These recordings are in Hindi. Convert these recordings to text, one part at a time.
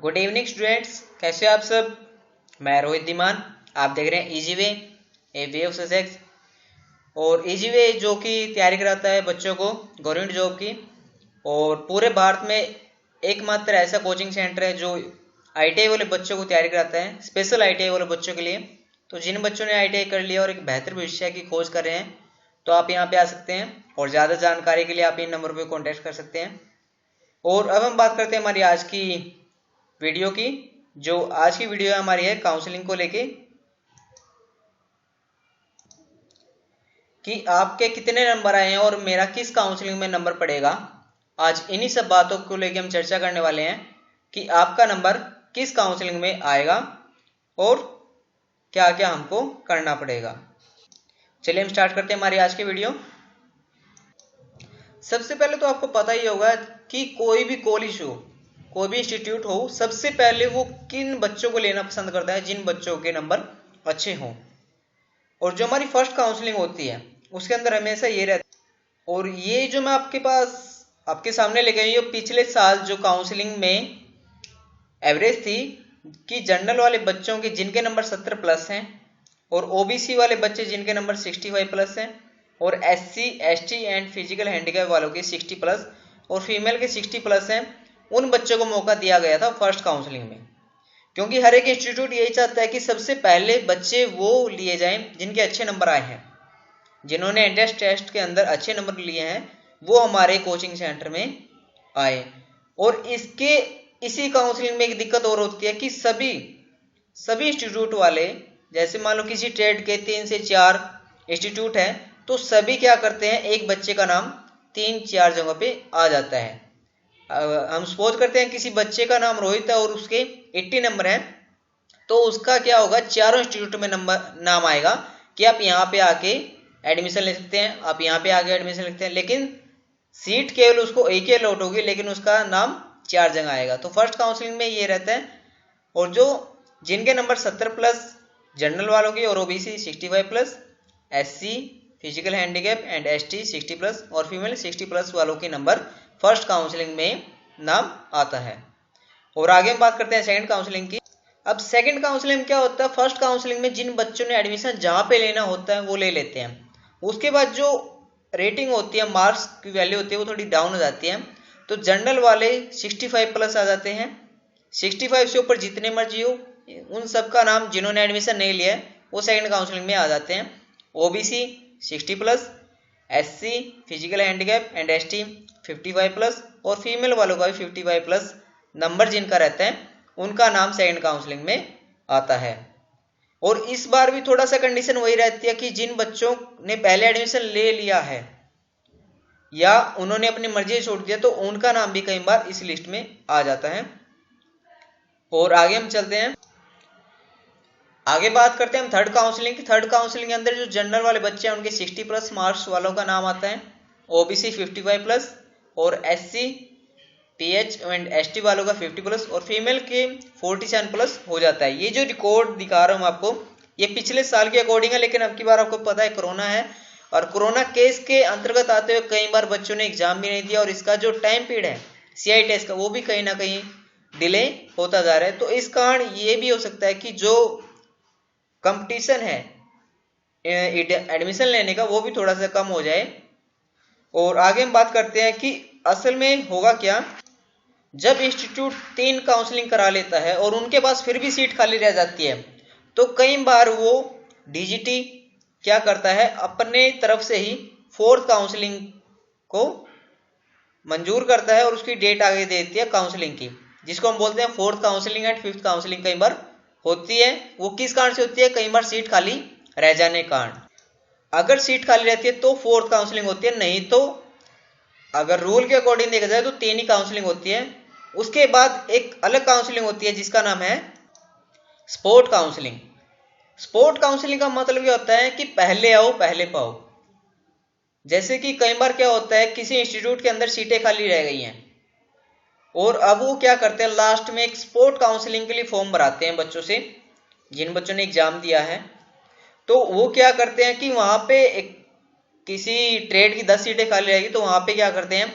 गुड इवनिंग स्टूडेंट्स, कैसे हो आप सब। मैं रोहित धीमान, आप देख रहे हैं easy way, A way of success. और इजी वे जो कि तैयारी कराता है बच्चों को गवर्नमेंट जॉब की। और पूरे भारत में एकमात्र ऐसा कोचिंग सेंटर है जो आईटीआई वाले बच्चों को तैयारी कराता है, स्पेशल आईटीआई वाले बच्चों के लिए। तो जिन बच्चों ने आईटीआई कर लिया और एक बेहतर भविष्य की खोज कर रहे हैं तो आप यहाँ पे आ सकते हैं, और ज़्यादा जानकारी के लिए आप इन नंबर पर कॉन्टेक्ट कर सकते हैं। और अब हम बात करते हैं हमारी आज की वीडियो की। जो आज की वीडियो हमारी है काउंसलिंग को लेके, कि आपके कितने नंबर आए हैं और मेरा किस काउंसलिंग में नंबर पड़ेगा। आज इन्हीं सब बातों को लेके हम चर्चा करने वाले हैं कि आपका नंबर किस काउंसलिंग में आएगा और क्या क्या हमको करना पड़ेगा। चलिए हम स्टार्ट करते हैं हमारी आज की वीडियो। सबसे पहले तो आपको पता ही होगा कि कोई भी कॉलेज हो, कोई भी इंस्टीट्यूट हो, सबसे पहले वो किन बच्चों को लेना पसंद करता है, जिन बच्चों के नंबर अच्छे हों। और जो हमारी फर्स्ट काउंसलिंग होती है उसके अंदर हमेशा ये रहता है। और ये जो मैं आपके सामने लेके आई हूँ, पिछले साल जो काउंसलिंग में एवरेज थी कि जनरल वाले बच्चों के जिनके नंबर 70 प्लस हैं, और ओबीसी वाले बच्चे जिनके नंबर 65 प्लस हैं, और SC ST and physical handicap वालों के 60 प्लस और फीमेल के 60 प्लस हैं, उन बच्चों को मौका दिया गया था फर्स्ट काउंसलिंग में। क्योंकि हर एक इंस्टीट्यूट यही चाहता है कि सबसे पहले बच्चे वो लिए जाएं जिनके अच्छे नंबर आए हैं, जिन्होंने एंट्रेंस टेस्ट के अंदर अच्छे नंबर लिए हैं, वो हमारे कोचिंग सेंटर में आए। और इसी काउंसलिंग में एक दिक्कत और होती है कि सभी इंस्टीट्यूट वाले, जैसे मान लो किसी ट्रेड के 3 से 4 इंस्टीट्यूट हैं, तो सभी क्या करते हैं, एक बच्चे का नाम 3-4 जगह पे आ जाता है। हम सपोज करते हैं किसी बच्चे का नाम रोहित है और उसके 80 नंबर हैं, तो उसका क्या होगा, चारों इंस्टीट्यूट में नाम आएगा कि आप यहाँ पे आके एडमिशन ले सकते हैं, आप यहाँ पे आके एडमिशन ले सकते हैं, लेकिन सीट केवल उसको एक ही अलॉट होगी, लेकिन उसका नाम 4 जगह आएगा। तो फर्स्ट काउंसलिंग में ये रहता है। और जो जिनके नंबर 70 प्लस जनरल वालों की, और OBC 65 plus, SC physical handicap and ST 60 plus और फीमेल 60 प्लस वालों के नंबर फर्स्ट काउंसलिंग में नाम आता है। और आगे हम बात करते हैं सेकंड काउंसलिंग की। अब सेकंड काउंसलिंग में क्या होता है, फर्स्ट काउंसलिंग में जिन बच्चों ने एडमिशन जहाँ पे लेना होता है वो ले लेते हैं। उसके बाद जो रेटिंग होती है, मार्क्स की वैल्यू होती है, वो थोड़ी डाउन हो जाती है। तो जनरल वाले 65 प्लस आ जाते हैं, 65 से ऊपर जितने मर्जी हो उन सबका नाम, जिन्होंने एडमिशन नहीं लिया है वो सेकंड काउंसलिंग में आ जाते हैं। OBC 60 plus, SC physical handicap and ST 55 plus और फीमेल वालों का भी 55 प्लस नंबर जिनका रहता है उनका नाम सेकंड काउंसलिंग में आता है। और इस बार भी थोड़ा सा कंडीशन वही रहती है कि जिन बच्चों ने पहले एडमिशन ले लिया है या उन्होंने अपनी मर्जी छोड़ दिया, तो उनका नाम भी कई बार इस लिस्ट में आ जाता है। और आगे हम चलते हैं, आगे बात करते हैं हम थर्ड काउंसलिंग की। थर्ड काउंसलिंग के अंदर जो जनरल वाले बच्चे हैं उनके 60 प्लस मार्क्स वालों का नाम आता है, ओबीसी 55 प्लस और एससी पीएच एंड एसटी वालों का 50 प्लस और फीमेल के 47 प्लस हो जाता है। ये जो रिकॉर्ड दिखा रहा हूँ आपको, ये पिछले साल के अकॉर्डिंग है, लेकिन अब की बार आपको पता है कोरोना है, और कोरोना केस के अंतर्गत आते हुए कई बार बच्चों ने एग्जाम भी नहीं दिया, और इसका जो टाइम पीरियड है सीआई टेस्ट का, वो भी कहीं ना कहीं डिले होता जा रहा है। तो इस कारण ये भी हो सकता है कि जो कंपटीशन है एडमिशन लेने का, वो भी थोड़ा सा कम हो जाए। और आगे हम बात करते हैं कि असल में होगा क्या, जब इंस्टीट्यूट 3 काउंसलिंग करा लेता है और उनके पास फिर भी सीट खाली रह जाती है, तो कई बार वो डीजीटी क्या करता है, अपने तरफ से ही फोर्थ काउंसलिंग को मंजूर करता है और उसकी डेट आगे दे देती है काउंसलिंग की, जिसको हम बोलते हैं fourth counselling and fifth counselling कई बार होती है। वो किस कारण से होती है, कई बार सीट खाली रह जाने के कारण। अगर सीट खाली रहती है तो फोर्थ काउंसलिंग होती है, नहीं तो अगर रूल के अकॉर्डिंग देखा जाए तो 3 ही काउंसलिंग होती है। उसके बाद एक अलग काउंसलिंग होती है जिसका नाम है स्पोर्ट काउंसलिंग। स्पोर्ट काउंसलिंग का मतलब ये होता है कि पहले आओ पहले पाओ। जैसे कि कई बार क्या होता है, किसी इंस्टीट्यूट के अंदर सीटें खाली रह गई हैं और अब वो क्या करते हैं, लास्ट में एक स्पोर्ट काउंसलिंग के लिए फॉर्म भराते हैं बच्चों से, जिन बच्चों ने एग्जाम दिया है। तो वो क्या करते हैं कि वहां पे किसी ट्रेड की 10 सीटें खाली रहेगी, तो वहां पे क्या करते हैं,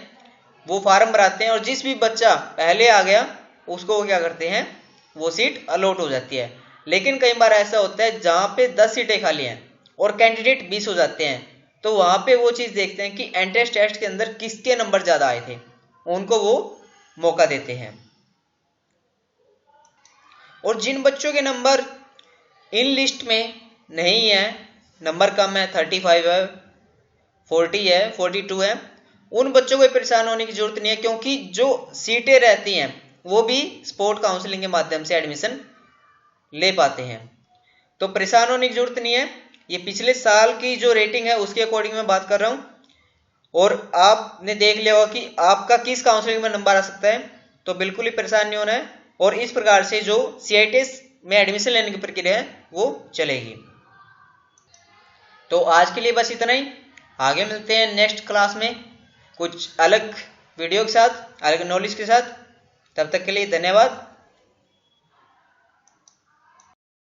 वो फार्म भराते हैं, और जिस भी बच्चा पहले आ गया उसको वो क्या करते हैं, वो सीट अलॉट हो जाती है। लेकिन कई बार ऐसा होता है जहाँ पे 10 सीटें खाली हैं और कैंडिडेट 20 हो जाते हैं, तो वहाँ पे वो चीज़ देखते हैं कि एंट्रेंस टेस्ट के अंदर किसके नंबर ज़्यादा आए थे, उनको वो मौका देते हैं। और जिन बच्चों के नंबर इन लिस्ट में नहीं है, नंबर कम है, 35 है, 40 है, 42 है, उन बच्चों को परेशान होने की जरूरत नहीं है, क्योंकि जो सीटें रहती हैं वो भी स्पोर्ट काउंसलिंग के माध्यम से एडमिशन ले पाते हैं। तो परेशान होने की जरूरत नहीं है। ये पिछले साल की जो रेटिंग है उसके अकॉर्डिंग मैं बात कर रहा हूँ, और आपने देख लिया होगा कि आपका किस काउंसलिंग में नंबर आ सकता है, तो बिल्कुल ही परेशान नहीं होना है। और इस प्रकार से जो CITES में एडमिशन लेने की प्रक्रिया है वो चलेगी। तो आज के लिए बस इतना ही। आगे मिलते हैं नेक्स्ट क्लास में कुछ अलग वीडियो के साथ, अलग नॉलेज के साथ। तब तक के लिए धन्यवाद।